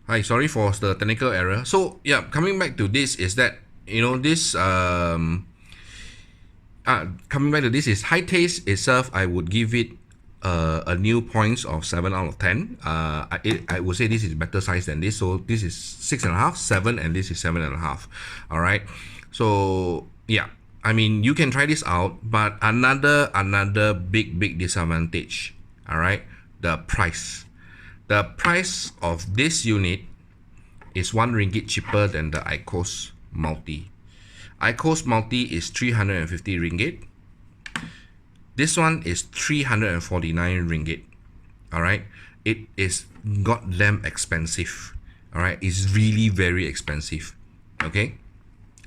Hi, sorry for the technical error. So yeah, coming back to this is that this coming back to this is high taste itself. I would give it a new points of 7 out of 10. I would say this is better size than this. So this is 6.5, 7, and this is 7.5. All right. So yeah, I mean you can try this out, but another big disadvantage. All right, the price. The price of this unit is 1 ringgit cheaper than the IQOS Multi. IQOS Multi is 350 ringgit. This one is 349 ringgit. All right, it is goddamn expensive. All right, it's really very expensive. Okay,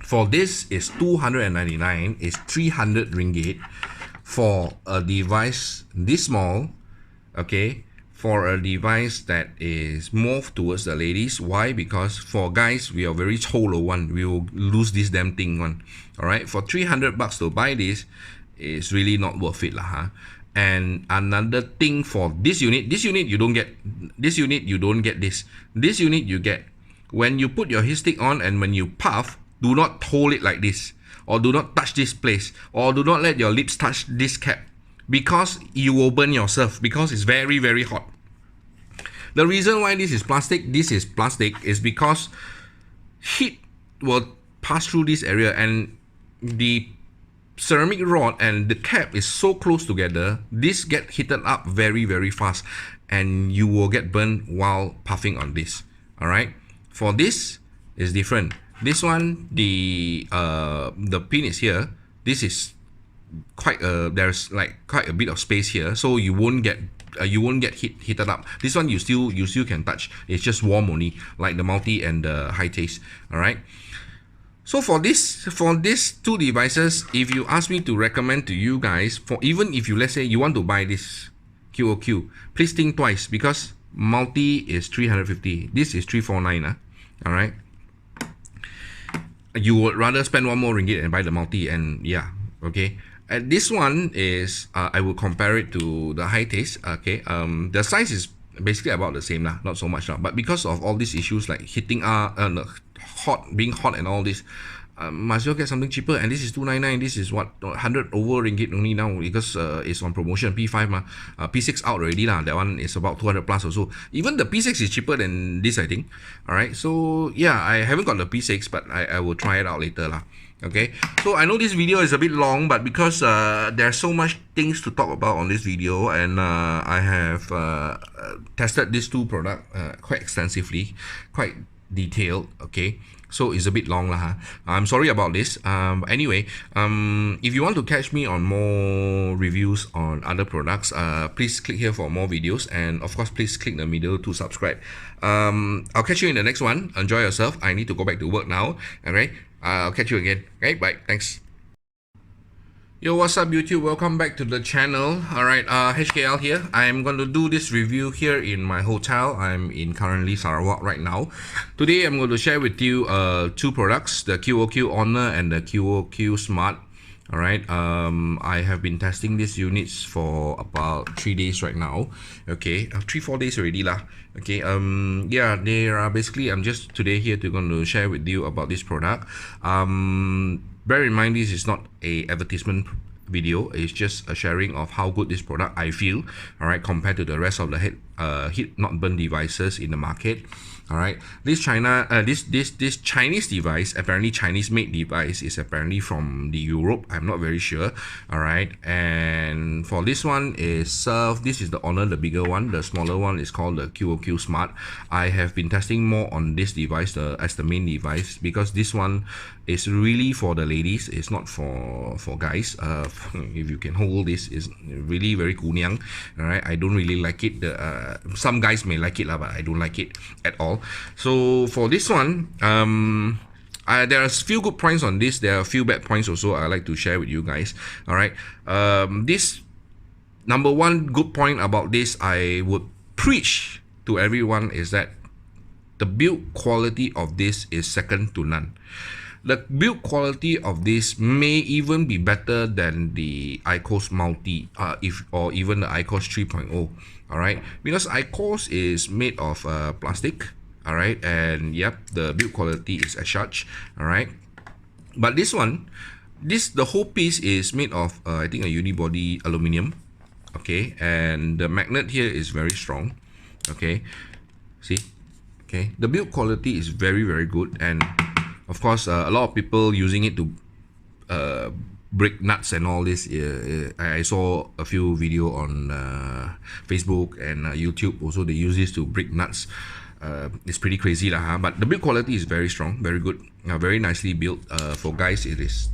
for this is 299, is 300 ringgit for a device this small. Okay, for a device that is more towards the ladies. Why? Because for guys, we are very cholo one. We will lose this damn thing one. All right, for 300 bucks to buy this is really not worth it lah, huh? And another thing for this unit you don't get. This unit you don't get this. This unit you get when you put your heat stick on, and when you puff, do not hold it like this, or do not touch this place, or do not let your lips touch this cap, because you will burn yourself, because it's very hot. The reason why this is plastic is because heat will pass through this area, and the ceramic rod and the cap is so close together, this get heated up very fast, and you will get burned while puffing on this. All right, for this is different. This one, the pin is here. This is there's like quite a bit of space here, so you won't get heated up. This one you still can touch. It's just warm only, like the Multi and the high taste. All right. So for these two devices, if you ask me to recommend to you guys, for even if you, let's say you want to buy this QOQ, please think twice, because Multi is 350. This is 349. All right. You would rather spend 1 more ringgit and buy the Multi, and yeah, okay. And this one is I will compare it to the high taste. Okay, the size is basically about the same lah, not so much lah. But because of all these issues like heating being hot and all this, must you get something cheaper? And this is 299. This is what, 100 over ringgit only now, because it's on promotion. P5 ma, P6 out already lah. That one is about 200 plus or so. Even the P6 is cheaper than this, I think. All right, so yeah, I haven't got the P6, but I will try it out later lah. Okay, so I know this video is a bit long, but because there's so much things to talk about on this video, and I have tested these two products quite extensively, quite detailed. Okay, so it's a bit long lah, huh? I'm sorry about this. Anyway, if you want to catch me on more reviews on other products, please click here for more videos, and of course please click the middle to subscribe. I'll catch you in the next one. Enjoy yourself. I need to go back to work now. Alright, I'll catch you again. Okay, bye. Thanks. Yo, what's up YouTube? Welcome back to the channel. Alright, HKL here. I'm going to do this review here in my hotel. I'm in currently Sarawak right now. Today I'm going to share with you two products, the QOQ Honor and the QOQ Smart. Alright, I have been testing these units for about 3 days right now. Okay, 3-4 days already lah. Okay, yeah, they are basically, I'm just today here to going to share with you about this product. Bear in mind, this is not a advertisement video. It's just a sharing of how good this product I feel, all right, compared to the rest of the heat not burn devices in the market. All right, this Chinese device, apparently Chinese made device, is apparently from the Europe. I'm not very sure. All right, and for this one is this is the Honor, the bigger one. The smaller one is called the QOQ Smart. I have been testing more on this device as the main device, because this one is really for the ladies. It's not for guys. If you can hold this, is really very kunyang. All right, I don't really like it. Some guys may like it lah, but I don't like it at all. So for this one, there are a few good points on this. There are a few bad points also I like to share with you guys. All right, this number one good point about this I would preach to everyone is that the build quality of this is second to none. The build quality of this may even be better than the IQOS Multi, or even the IQOS 3.0. All right, because IQOS is made of plastic. all right, and yep, the build quality is as such, all right. But this one, the whole piece is made of I think a unibody aluminum, okay, and the magnet here is very strong, okay. See, okay, the build quality is very very good, and of course a lot of people using it to break nuts and all this. I saw a few video on Facebook and YouTube. Also, they use this to break nuts. It's pretty crazy lah, huh? But the build quality is very strong, very good, very nicely built. For guys, it is,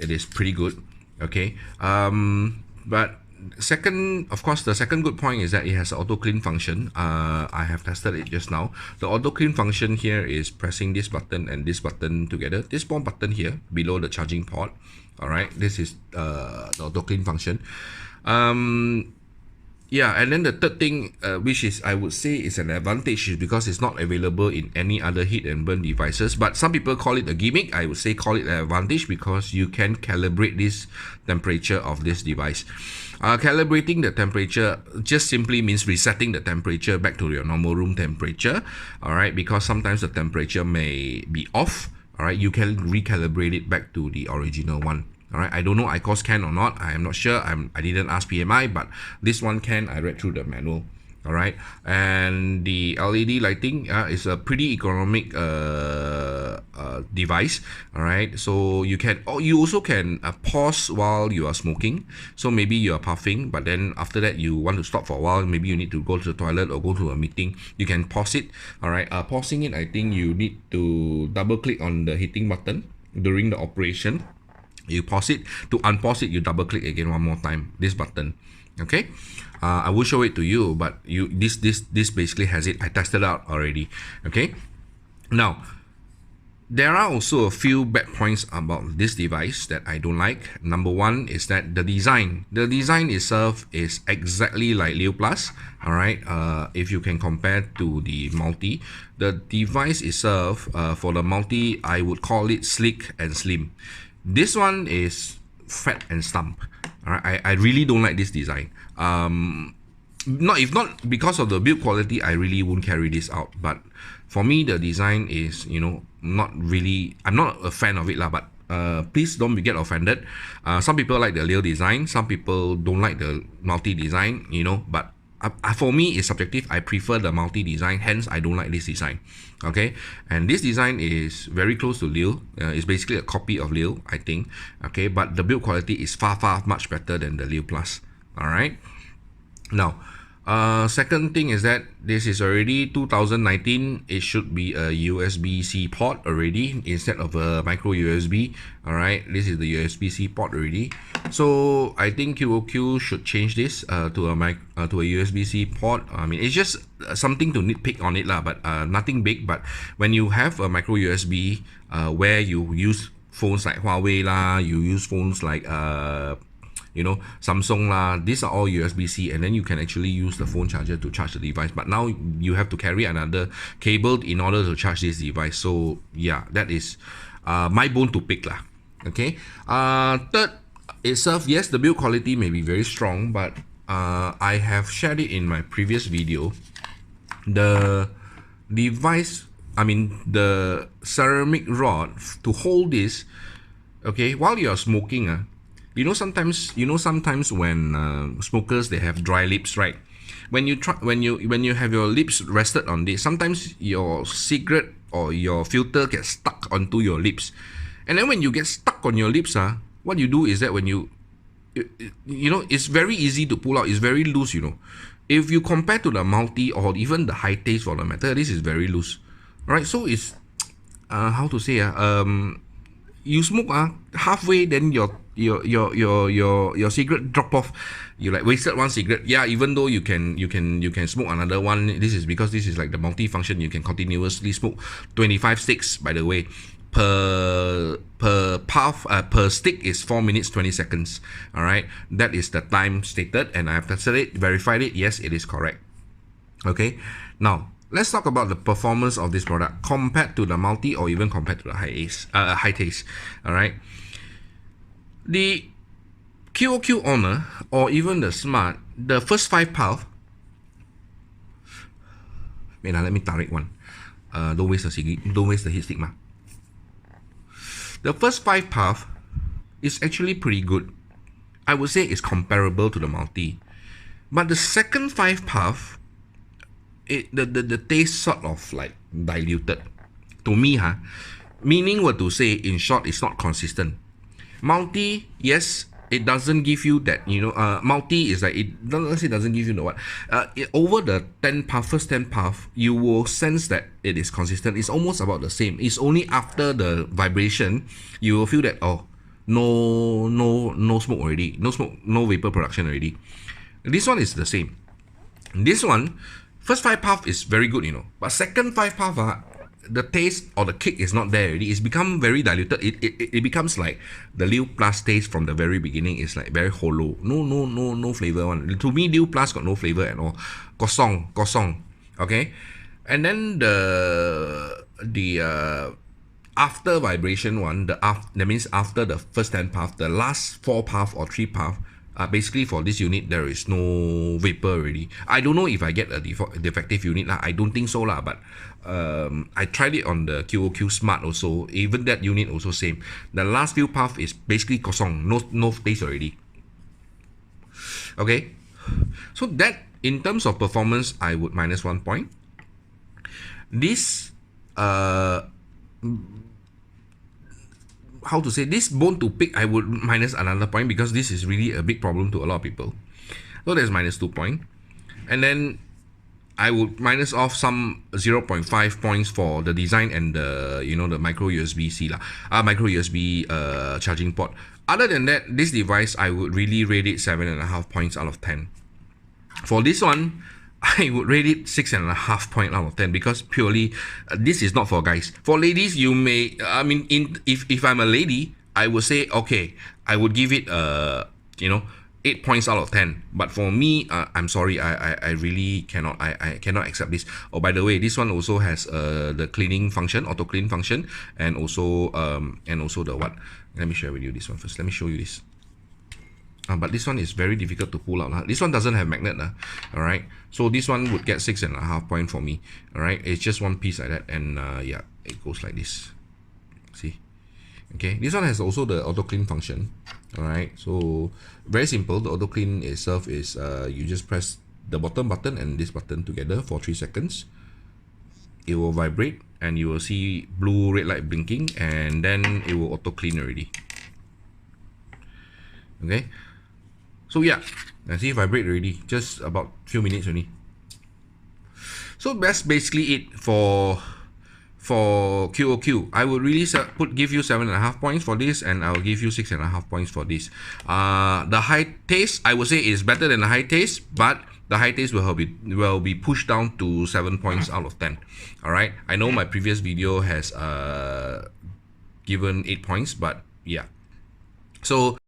it is pretty good. Okay. But second, of course, the second good point is that it has an auto clean function. I have tested it just now. The auto clean function here is pressing this button and this button together. This small button here below the charging port. All right, this is the auto clean function. Yeah, and then the third thing, which is I would say is an advantage, is because it's not available in any other heat and burn devices. But some people call it a gimmick. I would say call it an advantage because you can calibrate this temperature of this device. Calibrating the temperature just simply means resetting the temperature back to your normal room temperature. All right, because sometimes the temperature may be off. All right, you can recalibrate it back to the original one. All right, I don't know ICOS can or not. I am not sure. I didn't ask PMI, but this one can. I read through the manual. All right, and the LED lighting is a pretty economic device. All right, so you also can pause while you are smoking. So maybe you are puffing, but then after that you want to stop for a while. Maybe you need to go to the toilet or go to a meeting. You can pause it. All right, pausing it, I think you need to double click on the heating button during the operation. You pause it. To unpause it, you double click again one more time, this button. Okay, I will show it to you, but this basically has it. I tested out already. Okay, now there are also a few bad points about this device that I don't like. Number one is that the design itself is exactly like Leo Plus. All right, if you can compare to the multi, the device itself for the multi, I would call it sleek and slim. This one is fat and stump. All right, I really don't like this design. If not because of the build quality, I really won't carry this out. But for me, the design is, not really. I'm not a fan of it lah. But please don't get offended. Some people like the Leo design. Some people don't like the multi design. But for me, it's subjective. I prefer the multi design. Hence, I don't like this design. Okay, and this design is very close to Leo. It's basically a copy of Leo, I think. Okay, but the build quality is far much better than the Leo Plus. All right. Now, second thing is that this is already 2019. It should be a USB-C port already instead of a micro USB. All right, this is the USB-C port already. So I think QOQ should change this to a USB-C port. I mean, it's just something to nitpick on it lah, but nothing big. But when you have a micro USB where you use phones like Huawei lah, you use phones like Samsung lah, these are all USB-C, and then you can actually use the phone charger to charge the device. But now you have to carry another cable in order to charge this device. So yeah, that is my bone to pick lah. Okay. Third itself, yes, the build quality may be very strong, but I have shared it in my previous video. The device, the ceramic rod to hold this, okay, while you are smoking, sometimes when smokers, they have dry lips, right? When you have your lips rested on this, sometimes your cigarette or your filter gets stuck onto your lips, and then when you get stuck on your lips, what you do is that when it's very easy to pull out. It's very loose, If you compare to the multi or even the high taste for the matter, this is very loose, right? So it's how to say you smoke halfway, then your cigarette drop off. You like wasted one cigarette. Yeah, even though you can smoke another one. This is because this is like the multi-function. You can continuously smoke 25 sticks, by the way. Per puff, per stick is 4 minutes 20 seconds. All right, that is the time stated, and I have tested it, verified it. Yes, it is correct. Okay, now let's talk about the performance of this product compared to the multi or even compared to the high taste. All right, the QOQ Honor or even the Smart, the first 5 puff, Wait, let me tarik one. Don't waste the heat stick. The first 5 path is actually pretty good. I would say it's comparable to the multi. But the second 5 path, the taste sort of like diluted. To me, meaning what to say, in short, it's not consistent. Multi, yes, it doesn't give you that, multi is like, it doesn't give you the what. Over the 10 path, first 10 path, you will sense that it is consistent. It's almost about the same. It's only after the vibration, you will feel that, oh, no smoke already. No smoke, no vapor production already. This one is the same. This one, first 5 path is very good, But second 5 path, the taste or the kick is not there already. It's become very diluted. It becomes like the Liu Plus taste from the very beginning is like very hollow. No flavor one. To me, Liu Plus got no flavor at all. Kosong. Okay, and then the after vibration one, that means after the first 10 path, the last 4 path or 3 path. Basically for this unit there is no vapor already. I don't know if I get a defective unit I don't think so but I tried it on the QOQ Smart also. Even that unit also same. The last few path is basically kosong, no taste already. Okay, so that in terms of performance I would minus 1 point. This how to say, this bone to pick I would minus another point, because this is really a big problem to a lot of people. So there's minus 2 points. And then I would minus off some 0.5 points for the design and the the micro USB-C micro USB charging port. Other than that, this device I would really rate it 7.5 points out of 10. For this one, I would rate it 6.5 points out of 10, because purely this is not for guys. For ladies, you may, if I'm a lady, I would say okay, I would give it 8 points out of 10. But for me, I'm sorry, I really cannot. I cannot accept this. Oh, by the way, this one also has the cleaning function, auto clean function, and also the what? Let me share with you this one first. Let me show you this. But this one is very difficult to pull out. This one doesn't have magnet. Alright, so this one would get 6.5 points for me. Alright, it's just one piece like that, and yeah, it goes like this. See? Okay, this one has also the auto clean function. Alright, so very simple. The auto clean itself is you just press the bottom button and this button together for 3 seconds. It will vibrate and you will see blue red light blinking, and then it will auto clean already. Okay, so yeah, I see it vibrate already, just about few minutes only. So that's basically it for QOQ. I would really give you 7.5 points for this, and I'll give you 6.5 points for this. The high taste, I would say, is better than the high taste, but the high taste will be pushed down to 7 points out of 10. All right, I know my previous video has given 8 points, but yeah. So